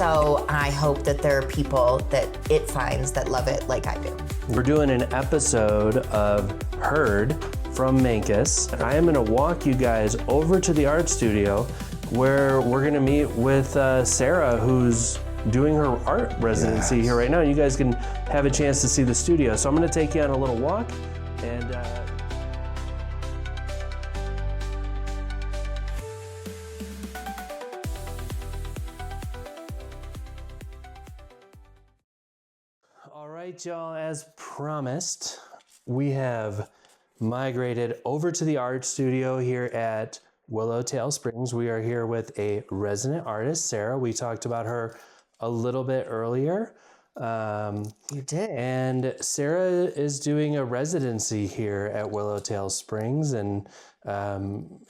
So I hope that there are people that it finds that love it like I do. We're doing an episode of Heard from Mancos. I am going to walk you guys over to the art studio where we're going to meet with Sara, who's doing her art residency here right now. You guys can have a chance to see the studio. So I'm going to take you on a little walk and all right, y'all, as promised, we have migrated over to the art studio here at Willowtail Springs. We are here with a resident artist, Sara. We talked about her a little bit earlier. You did. And Sara is doing a residency here at Willowtail Springs. And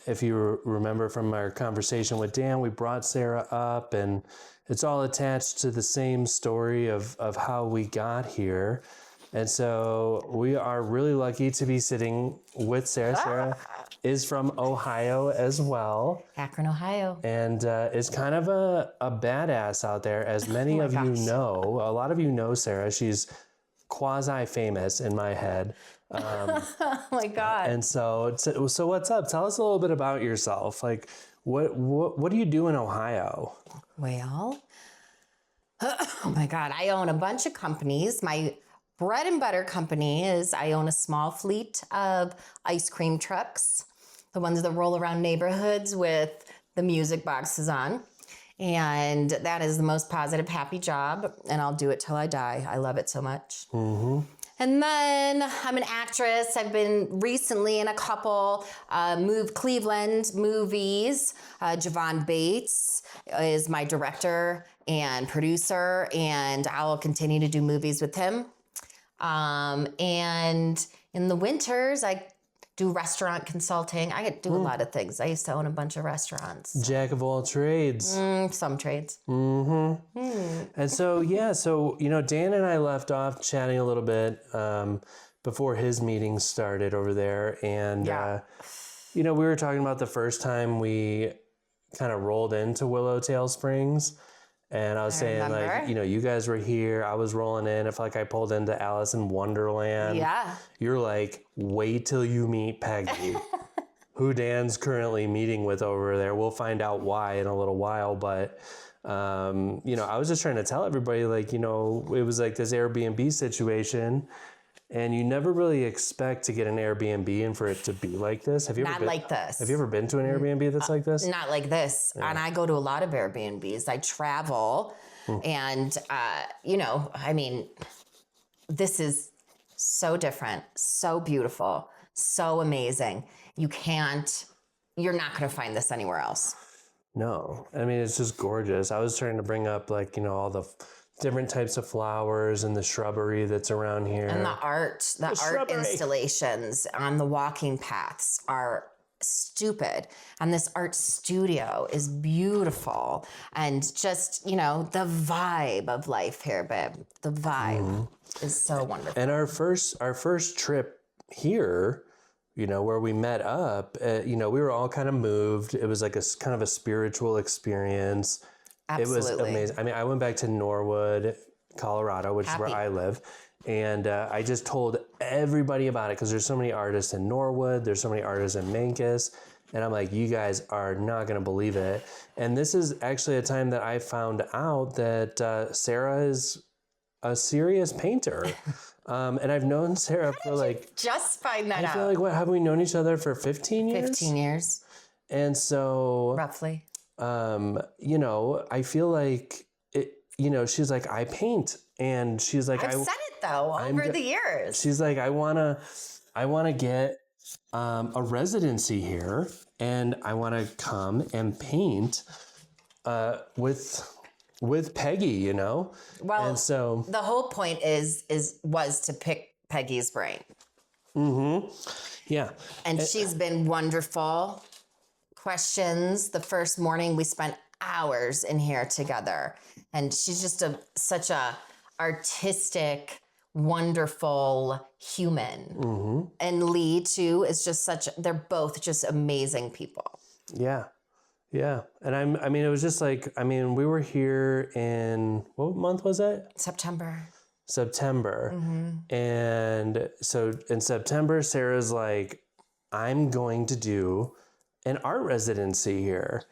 if you remember from our conversation with Dan, we brought Sara up, and it's all attached to the same story of how we got here. And so we are really lucky to be sitting with Sara. Sara is from Ohio as well. Akron, Ohio. And is kind of a badass out there, as many of you know. A lot of you know Sara. She's quasi-famous in my head. Oh my God. And so what's up? Tell us a little bit about yourself. Like, what do you do in Ohio? Well, oh my God, I own a bunch of companies. My bread and butter company is I own a small fleet of ice cream trucks, the ones that roll around neighborhoods with the music boxes on. And that is the most positive, happy job. And I'll do it till I die. I love it so much. Mm-hmm. And then I'm an actress. I've been recently in a couple Cleveland movies. Javon Bates is my director and producer, and I'll continue to do movies with him. And in the winters, I do restaurant consulting. I do a lot of things. I used to own a bunch of restaurants. Jack of all trades. Some trades. Mm-hmm. And so, Dan and I left off chatting a little bit before his meeting started over there. And, we were talking about the first time we kind of rolled into Willowtail Springs. And I was saying, like, you guys were here. I was rolling in. If like I pulled into Alice in Wonderland. Yeah. You're like, wait till you meet Peggy, who Dan's currently meeting with over there. We'll find out why in a little while. But, I was just trying to tell everybody, like, it was like this Airbnb situation. And you never really expect to get an Airbnb and for it to be like this. Have you ever been like this? Have you ever been to an Airbnb that's like this? Not like this. Yeah. And I go to a lot of Airbnbs. I travel and, this is so different, so beautiful, so amazing. You're not going to find this anywhere else. No. I mean, it's just gorgeous. I was trying to bring up all the different types of flowers and the shrubbery that's around here. And the art installations on the walking paths are stupid. And this art studio is beautiful. And just, the vibe of life here, babe. The vibe is so wonderful. And our first trip here, where we met up, we were all kind of moved. It was like a kind of a spiritual experience. Absolutely. It was amazing. I mean, I went back to Norwood, Colorado, which is where I live. And I just told everybody about it because there's so many artists in Norwood. There's so many artists in Mancos. And I'm like, you guys are not going to believe it. And this is actually a time that I found out that Sara is a serious painter. And I've known Sara for like... just find that out. I feel like, have we known each other for 15 years? 15 years. And so... roughly. I feel like, she's like, I paint. And she's like, I've said it though, over the years. She's like, I want to get a residency here and I want to come and paint with Peggy, Well, and so the whole point was to pick Peggy's brain. Mm-hmm. Yeah. And she's been wonderful. Questions. The first morning we spent hours in here together, and she's just such a artistic, wonderful human. Mm-hmm. And Lee too is just they're both just amazing people. Yeah. Yeah. And I mean, it was just like, I mean, we were here in, what month was it? September. And so in September, Sarah's like, I'm going to do an art residency here.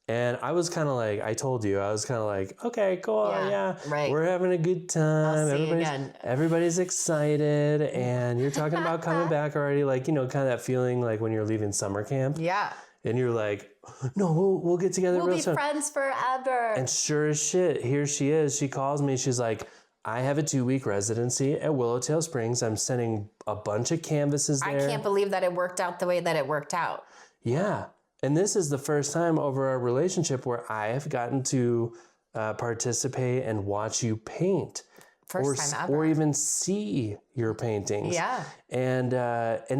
And I was kind of like, I told you, I was kind of like, okay, cool. Yeah, right. We're having a good time. I'll see you again. Everybody's excited. And you're talking about coming back already. Like, you know, kind of that feeling like when you're leaving summer camp. Yeah. And you're like, no, we'll get together real soon. We'll be friends forever. And sure as shit, here she is. She calls me. She's like, I have a 2-week residency at Willowtail Springs. I'm sending a bunch of canvases there. I can't believe that it worked out the way that it worked out. Yeah. And this is the first time over our relationship where I have gotten to participate and watch you paint. First time ever. Or even see your paintings. Yeah. And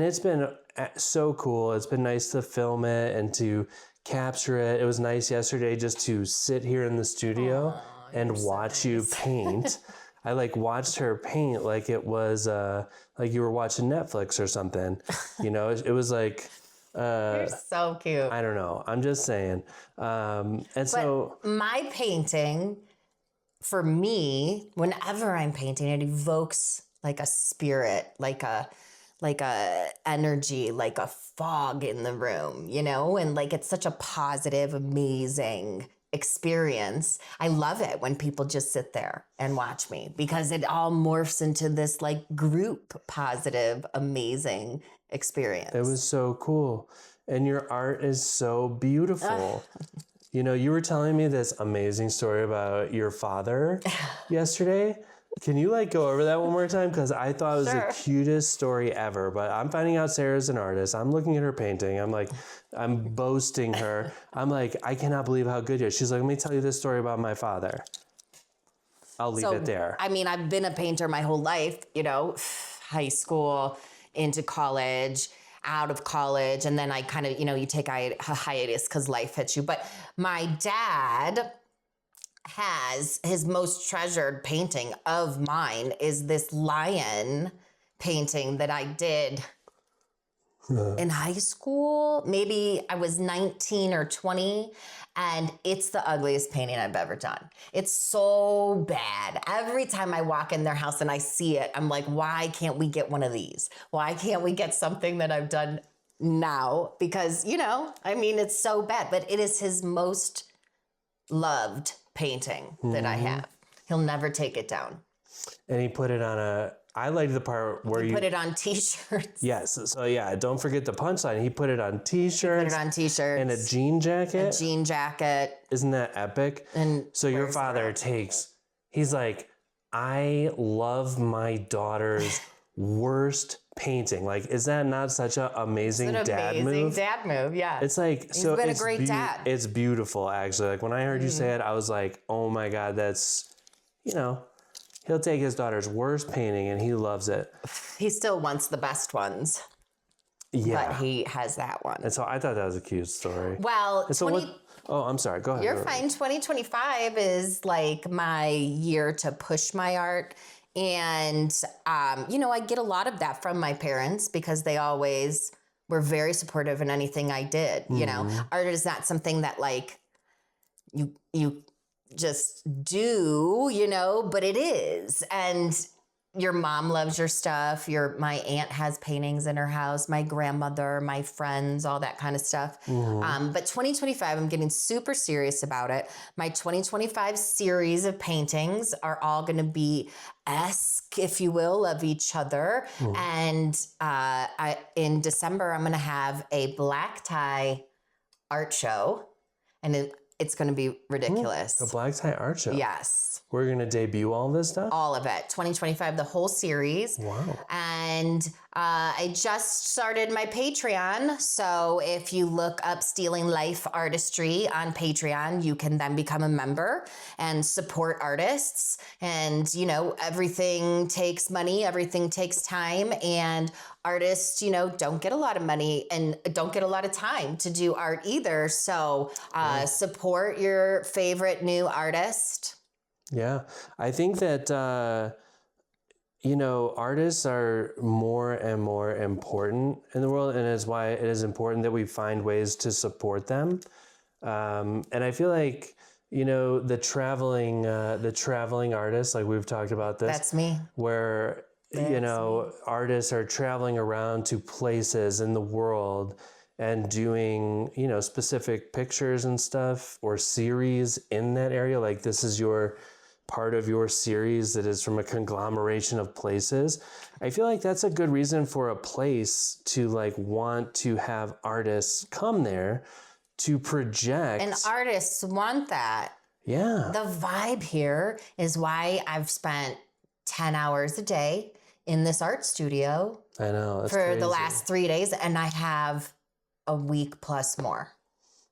it's been so cool. It's been nice to film it and to capture it. It was nice yesterday just to sit here in the studio and watch you paint. I like watched her paint like it was like you were watching Netflix or something. You know, it was like you're so cute. I don't know. I'm just saying. So my painting, for me, whenever I'm painting, it evokes like a spirit, like a energy, like a fog in the room, you know? And like it's such a positive, amazing experience. I love it when people just sit there and watch me because it all morphs into this like group positive, amazing experience. It was so cool. And your art is so beautiful. You know, you were telling me this amazing story about your father yesterday. Can you like go over that one more time? Because I thought it was the cutest story ever. But I'm finding out Sarah's an artist. I'm looking at her painting. I'm like, I'm boasting her. I'm like, I cannot believe how good you are. She's like, let me tell you this story about my father. I'll leave it there. I mean, I've been a painter my whole life, you know, high school, into college, out of college. And then I kind of, you know, you take a hiatus because life hits you. But my dad has his most treasured painting of mine is this lion painting that I did in high school. Maybe I was 19 or 20, and it's the ugliest painting I've ever done. It's so bad. Every time I walk in their house and I see it, I'm like, why can't we get one of these? Why can't we get something that I've done now? Because, you know, I mean, it's so bad, but it is his most loved painting that I have. He'll never take it down. And he put it on I like the part where you put it on t-shirts. Yes. So yeah, don't forget the punchline. He put it on t-shirts. Put it on t-shirts. And a jean jacket. A jean jacket. Isn't that epic? And so your father he's like, I love my daughter's worst painting. Like, is that not such an amazing dad move? Amazing dad move, yeah. It's like, He's been a great dad. It's beautiful, actually. Like when I heard you say it, I was like, oh my God, that's, you know, he'll take his daughter's worst painting and he loves it. He still wants the best ones. Yeah. But he has that one. And so I thought that was a cute story. Well, oh, I'm sorry. Go ahead. You're fine. 2025 is like my year to push my art. And, you know, I get a lot of that from my parents because they always were very supportive in anything I did. You know, art is not something that like you just do, you know, but it is. And your mom loves your stuff. My aunt has paintings in her house, my grandmother, my friends, all that kind of stuff. But 2025, I'm getting super serious about it. My 2025 series of paintings are all going to be esque, if you will, of each other. And in December, I'm going to have a black tie art show. And it's going to be ridiculous. A black tie art show? Yes. We're going to debut all this stuff? All of it. 2025, the whole series. Wow. And I just started my Patreon. So if you look up Stealing Life Artistry on Patreon, you can then become a member and support artists. And, you know, everything takes money, everything takes time. And artists, you know, don't get a lot of money and don't get a lot of time to do art either. So support your favorite new artist. Yeah. I think that, you know, artists are more and more important in the world. And it's why it is important that we find ways to support them. And I feel like, you know, the traveling artists, like we've talked about this. That's me. Where, you know, artists are traveling around to places in the world and doing, you know, specific pictures and stuff or series in that area. Like this is your part of your series that is from a conglomeration of places. I feel like that's a good reason for a place to like want to have artists come there to project. And artists want that. Yeah. The vibe here is why I've spent 10 hours a day in this art studio. I know. That's for crazy. the last 3 days, and I have a week plus more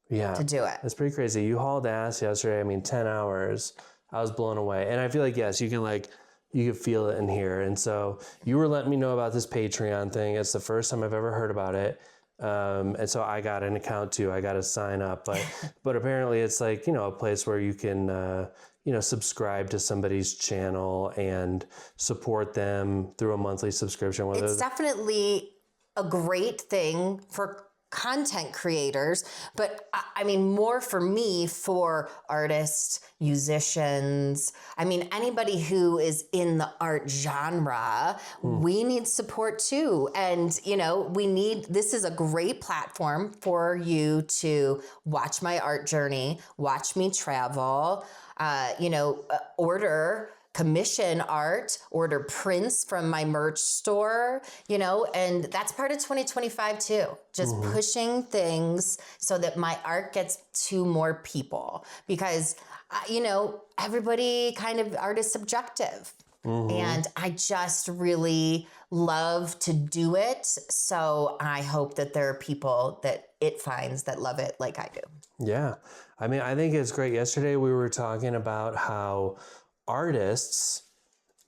to do it. That's pretty crazy. You hauled ass yesterday. I mean, 10 hours. I was blown away. And I feel like, yes, you can feel it in here. And so you were letting me know about this Patreon thing. It's the first time I've ever heard about it. And so I got an account too. I got to sign up, but apparently it's like, you know, a place where you can, you know, subscribe to somebody's channel and support them through a monthly subscription. It's definitely a great thing for content creators, but I mean, more for me, for artists, musicians. I mean, anybody who is in the art genre, we need support too. And, you know, this is a great platform for you to watch my art journey, watch me travel, you know, commission art, order prints from my merch store, you know, and that's part of 2025 too. Just pushing things so that my art gets to more people because, you know, art is subjective. And I just really love to do it. So I hope that there are people that it finds that love it like I do. Yeah. I mean, I think it's great. Yesterday we were talking about how artists,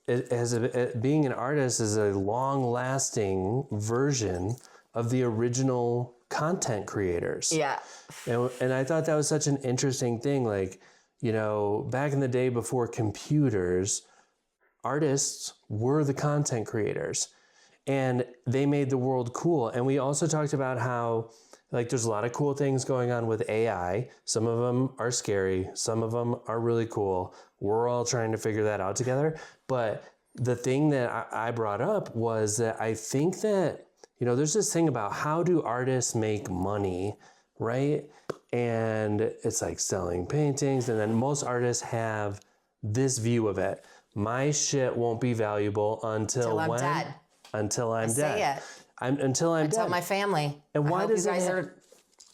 being an artist is a long-lasting version of the original content creators. Yeah. And I thought that was such an interesting thing. Like, you know, back in the day before computers, artists were the content creators and they made the world cool. And we also talked about how, like, there's a lot of cool things going on with AI. Some of them are scary. Some of them are really cool. We're all trying to figure that out together. But the thing that I brought up was that I think that, you know, there's this thing about how do artists make money, right? And it's like selling paintings. And then most artists have this view of it. My shit won't be valuable until I'm dead. Until I'm dead. Until dead. My family. And why does you guys are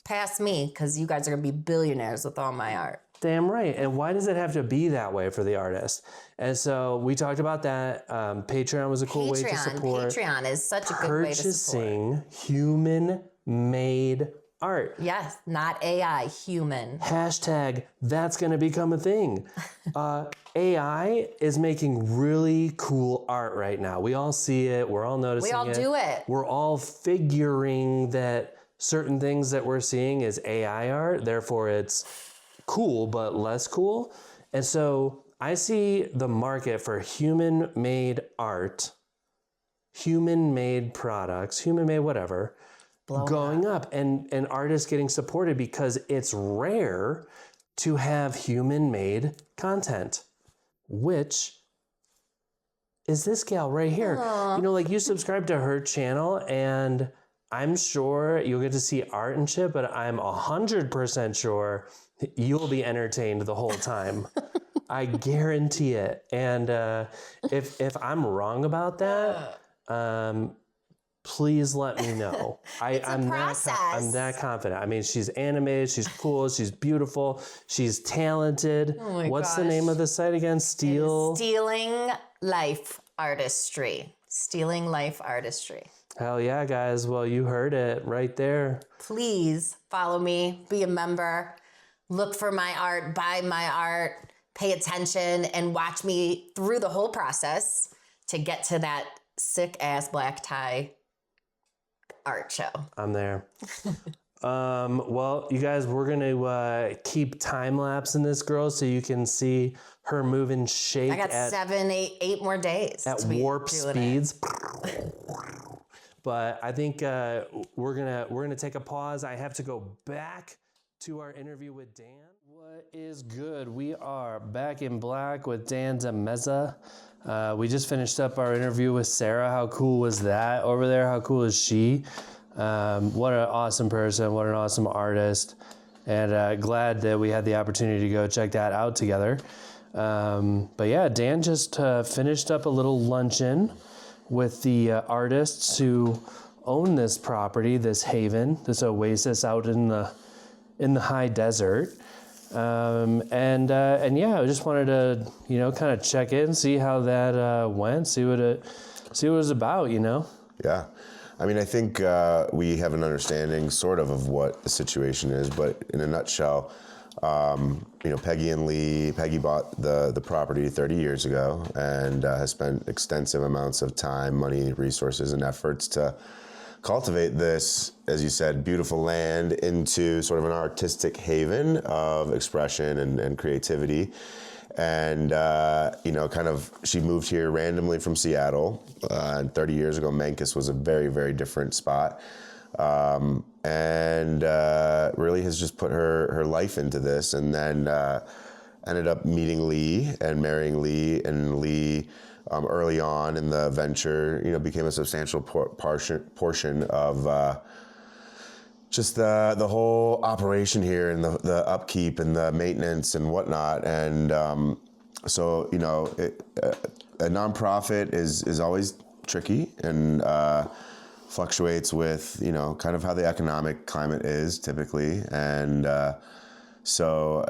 past me because you guys are going to be billionaires with all my art. Damn right. And why does it have to be that way for the artist? And so we talked about that. Patreon was a cool way to support. Patreon is such a good way to support. Purchasing human-made art. Yes, not AI, human. Hashtag, that's going to become a thing. AI is making really cool art right now. We all see it. We're all noticing it. We all do it. We're all figuring that certain things that we're seeing is AI art. Therefore, it's cool, but less cool. And so I see the market for human-made art, human-made products, human-made whatever, going up and artists getting supported because it's rare to have human-made content, which is this gal right here. Aww. You know, like you subscribe to her channel and I'm sure you'll get to see art and shit, but I'm 100% sure you'll be entertained the whole time. I guarantee it. And if I'm wrong about that, please let me know. I'm that confident. I mean, she's animated, she's cool, she's beautiful, she's talented. Oh What's the name of the site again? Stealing Life Artistry. Stealing Life Artistry. Hell yeah, guys. Well, you heard it right there. Please follow me, be a member, look for my art, buy my art, pay attention, and watch me through the whole process to get to that sick-ass black tie art show. I'm there. Well, you guys, we're going to keep time-lapsing this girl so you can see her move and shake. I got 8 more days. At warp speeds. But I think we're gonna take a pause. I have to go back to our interview with Dan. What is good? We are back in black with Dan Dimezza. We just finished up our interview with Sara. How cool was that over there? How cool is she? What an awesome person. What an awesome artist. And glad that we had the opportunity to go check that out together. But yeah, Dan just finished up a little luncheon with the artists who own this property, this haven, this oasis out in the high desert. And yeah, I just wanted to, kind of check in, see how that went, see what it was about, Yeah. I mean, I think we have an understanding sort of what the situation is, but in a nutshell, Peggy bought the property 30 years ago and has spent extensive amounts of time, money, resources, and efforts to cultivate this, as you said, beautiful land into sort of an artistic haven of expression and creativity. And, she moved here randomly from Seattle. And 30 years ago, Mancos was a very, very different spot. And really has just put her life into this, and then ended up meeting Lee and marrying Lee, and Lee early on in the venture, became a substantial portion of just the whole operation here, and the upkeep and the maintenance and whatnot. And a nonprofit is always tricky and fluctuates with, kind of how the economic climate is typically. And so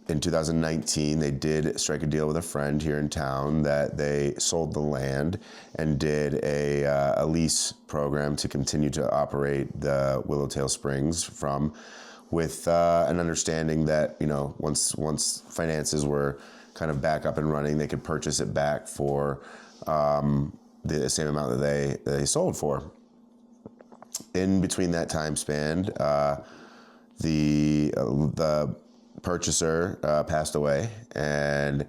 in 2019, they did strike a deal with a friend here in town that they sold the land and did a lease program to continue to operate the Willowtail Springs from, with an understanding that, once finances were kind of back up and running, they could purchase it back for the same amount that they sold for. In between that time span, the purchaser passed away, and they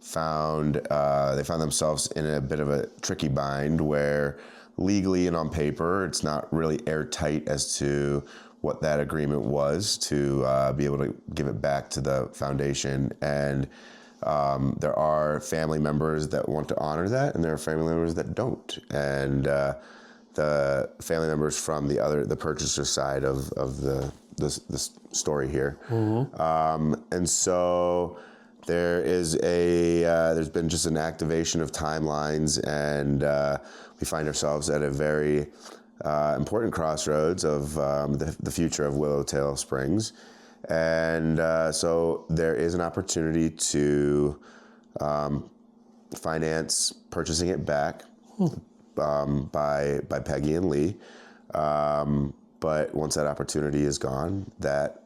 found themselves in a bit of a tricky bind where legally and on paper it's not really airtight as to what that agreement was to be able to give it back to the foundation. And there are family members that want to honor that, and there are family members that don't. And the family members from the purchaser side of the story here. Mm-hmm. And so there's been just an activation of timelines, and we find ourselves at a very important crossroads of the future of Willowtail Springs. And so there is an opportunity to finance purchasing it back by Peggy and Lee. But once that opportunity is gone, that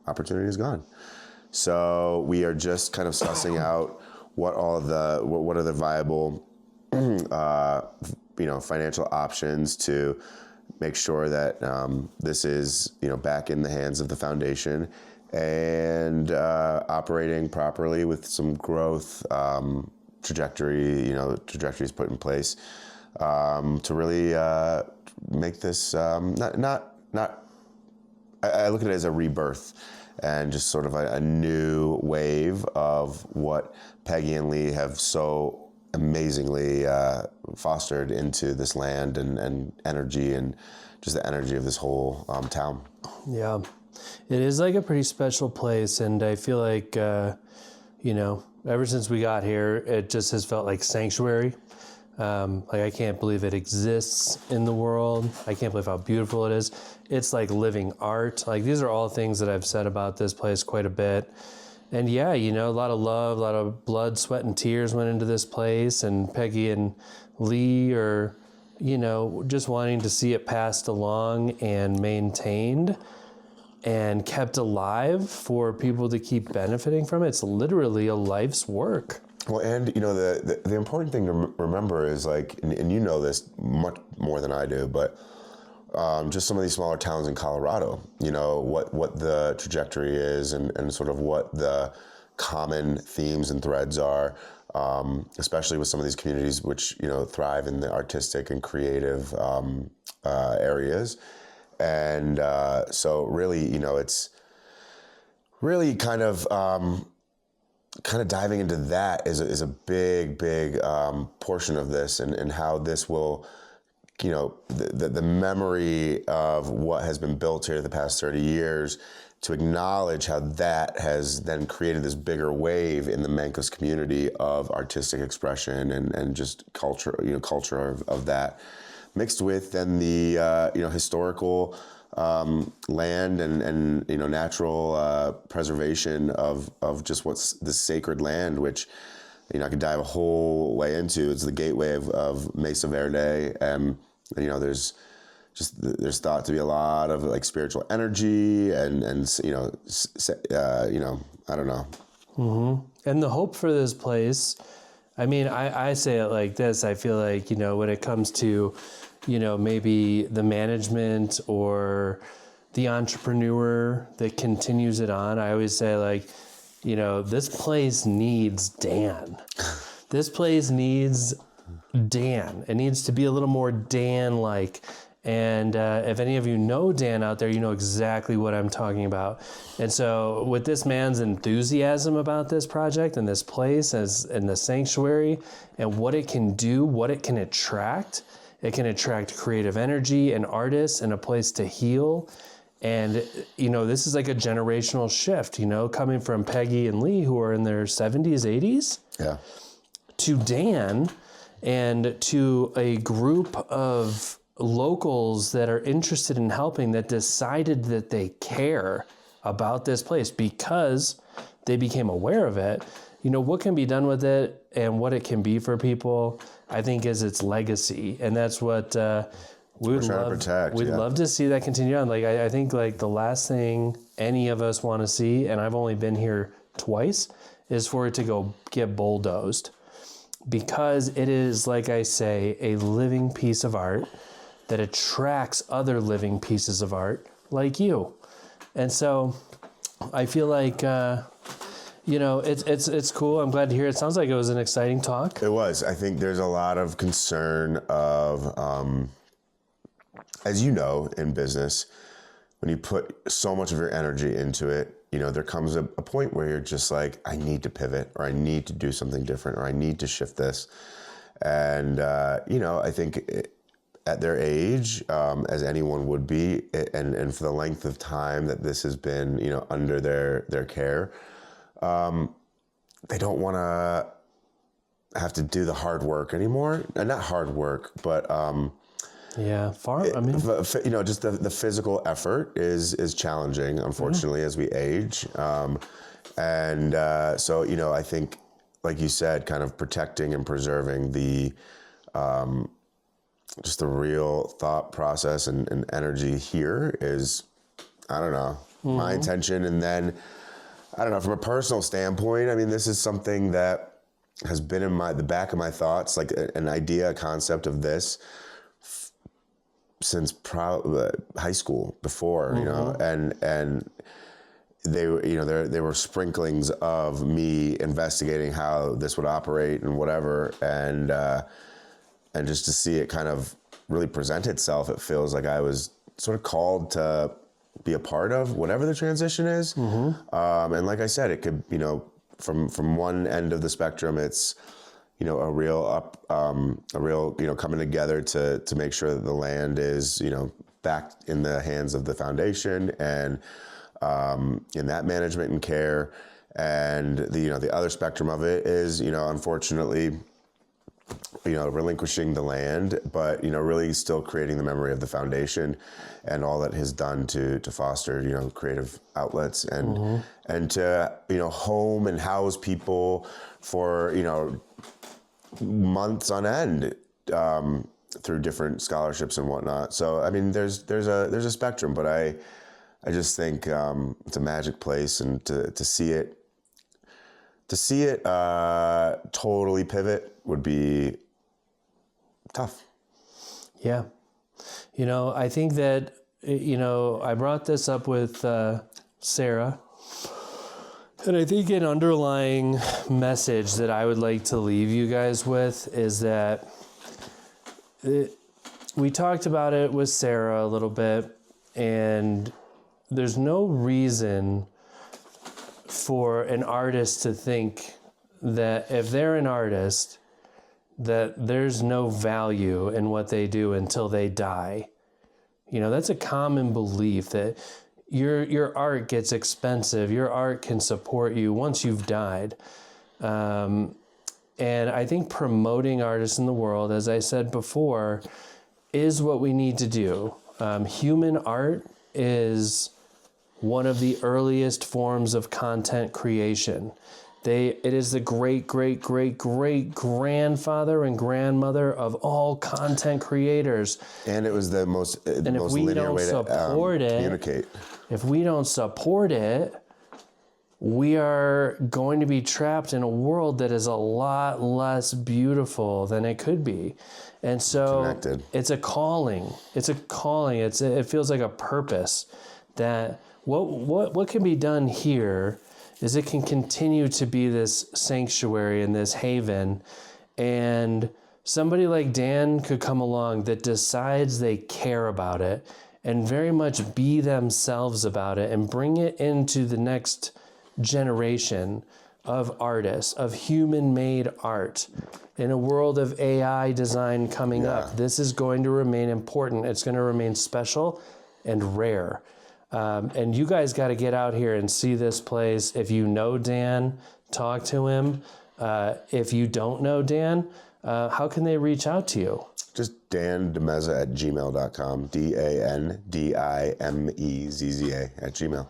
opportunity is gone. So we are just kind of sussing out what are the viable, financial options to make sure that this is, back in the hands of the foundation and operating properly with some growth trajectories put in place to really make this I look at it as a rebirth and just sort of a new wave of what Peggy and Lee have so amazingly fostered into this land and energy, and just the energy of this whole town. Yeah, it is like a pretty special place, and I feel like, ever since we got here, it just has felt like sanctuary. I can't believe it exists in the world. I can't believe how beautiful it is. It's like living art. Like, these are all things that I've said about this place quite a bit. And yeah, a lot of love, a lot of blood, sweat, and tears went into this place. And Peggy and Lee are, just wanting to see it passed along and maintained and kept alive for people to keep benefiting from it. It's literally a life's work. Well, and the important thing to remember is, like, and you know this much more than I do, but just some of these smaller towns in Colorado, what the trajectory is, and sort of what the common themes and threads are, especially with some of these communities which thrive in the artistic and creative areas. And so really, really kind of diving into that is a big portion of this, and how this will, the memory of what has been built here the past 30 years, to acknowledge how that has then created this bigger wave in the Mancos community of artistic expression and just culture, culture of that, mixed with then the historical land and natural preservation of just what's the sacred land, which I could dive a whole way into. It's the gateway of Mesa Verde, and there's thought to be a lot of like spiritual energy and I don't know. Mm-hmm. And the hope for this place, I mean, I say it like this. I feel like, when it comes to, maybe the management or the entrepreneur that continues it on, I always say like, this place needs Dan. This place needs Dan. It needs to be a little more Dan-like. And if any of you know Dan out there, you know exactly what I'm talking about. And so with this man's enthusiasm about this project and this place and the sanctuary and what it can do, what it can attract creative energy and artists and a place to heal. And, this is like a generational shift, coming from Peggy and Lee, who are in their 70s, 80s, to Dan, and to a group of locals that are interested in helping, that decided that they care about this place because they became aware of it. What can be done with it and what it can be for people, I think, is its legacy. And that's what we would love to protect. We'd love to see that continue on. Like, I think like the last thing any of us want to see, and I've only been here twice, is for it to go get bulldozed, because it is, like I say, a living piece of art that attracts other living pieces of art like you. And so I feel like, it's cool. I'm glad to hear it. Sounds like it was an exciting talk. It was. I think there's a lot of concern of, as you know, in business, when you put so much of your energy into it, there comes a point where you're just like, I need to pivot, or I need to do something different, or I need to shift this. And, I think at their age, as anyone would be, and for the length of time that this has been, under their care, they don't want to have to do the hard work anymore. And not hard work, but just the physical effort is challenging, unfortunately, as we age. So I think, like you said, kind of protecting and preserving the just the real thought process and energy here is, I don't know, my intention. And then, I don't know, from a personal standpoint, I mean, this is something that has been in the back of my thoughts, like an idea, a concept of this since probably high school before, and they were, there were sprinklings of me investigating how this would operate and whatever. And just to see it kind of really present itself, it feels like I was sort of called to be a part of whatever the transition is. And like I said, it could, from one end of the spectrum, it's, a real coming together to make sure that the land is, back in the hands of the foundation and in that management and care. And the other spectrum of it is, unfortunately, relinquishing the land, but, really still creating the memory of the foundation and all that has done to foster, creative outlets and to, home and house people for, months on end, through different scholarships and whatnot. So, I mean, there's a spectrum, but I just think, it's a magic place, and to see it totally pivot would be tough. Yeah. I think that, I brought this up with Sara, and I think an underlying message that I would like to leave you guys with is that we talked about it with Sara a little bit, and there's no reason for an artist to think that if they're an artist, that there's no value in what they do until they die. That's a common belief that your art gets expensive. Your art can support you once you've died. And I think promoting artists in the world, as I said before, is what we need to do. Human art is one of the earliest forms of content creation. It is the great, great, great, great grandfather and grandmother of all content creators. And it was the most linear way to communicate. If we don't support it, we are going to be trapped in a world that is a lot less beautiful than it could be. And so it's a calling. It feels like a purpose that what can be done here is it can continue to be this sanctuary and this haven. And somebody like Dan could come along that decides they care about it and very much be themselves about it and bring it into the next generation of artists, of human-made art. In a world of AI design coming up, this is going to remain important. It's going to remain special and rare. And you guys got to get out here and see this place. If you know Dan, talk to him. If you don't know Dan, how can they reach out to you? Just dandimezza@gmail.com. DANDIMEZZA@gmail.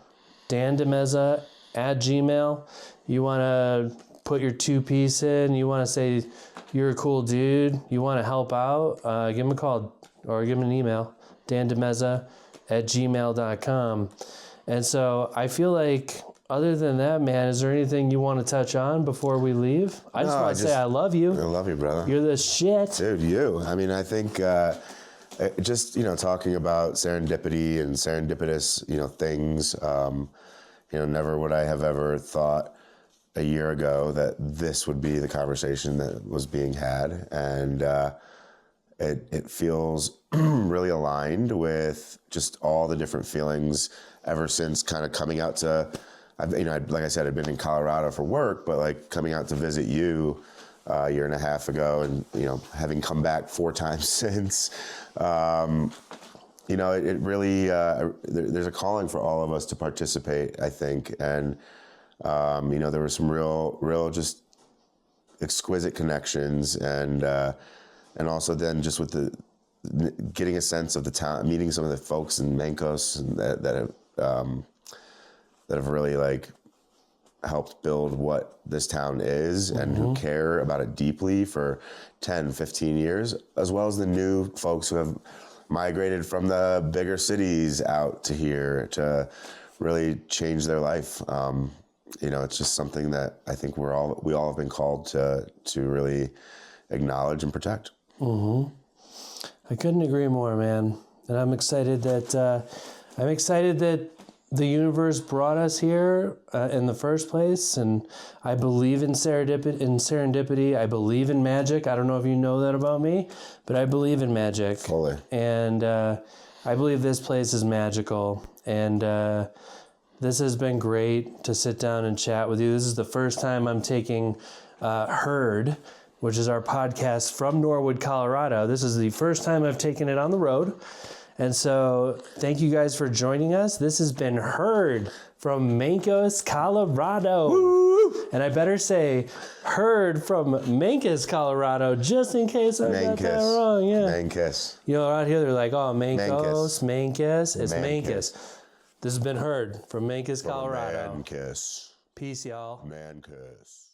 dandimezza@gmail. You want to put your 2-piece in. You want to say you're a cool dude. You want to help out. Give him a call or give him an email. dandimezza@gmail.com. And so I feel like, other than that, man, is there anything you want to touch on before we leave? I just want to say I love you. I love you, brother. You're the shit. Dude, I mean, I think just, talking about serendipity and serendipitous, things, never would I have ever thought a year ago that this would be the conversation that was being had. And it feels really aligned with just all the different feelings ever since kind of coming out to, like I said, I've been in Colorado for work, but like coming out to visit you a year and a half ago and, having come back 4 times since, it really, there's a calling for all of us to participate, I think. And, there were some real just exquisite connections and also then just with getting a sense of the town, meeting some of the folks in Mancos that have really like helped build what this town is and who care about it deeply for 10, 15 years, as well as the new folks who have migrated from the bigger cities out to here to really change their life. It's just something that I think we all have been called to really acknowledge and protect. I couldn't agree more, man. And I'm excited that the universe brought us here in the first place. And I believe in serendipity. I believe in magic. I don't know if you know that about me, but I believe in magic. Fully. And I believe this place is magical. And this has been great to sit down and chat with you. This is the first time I'm taking Herd, which is our podcast from Norwood, Colorado. This is the first time I've taken it on the road. And so thank you guys for joining us. This has been Herd from Mancos, Colorado. Woo! And I better say Herd from Mancos, Colorado, just in case I got that wrong. Yeah. Mancos. Out here they're like, oh, Mancos. It's Mancos. This has been Herd from Mancos, Colorado. Mancos. Peace, y'all. Mancos.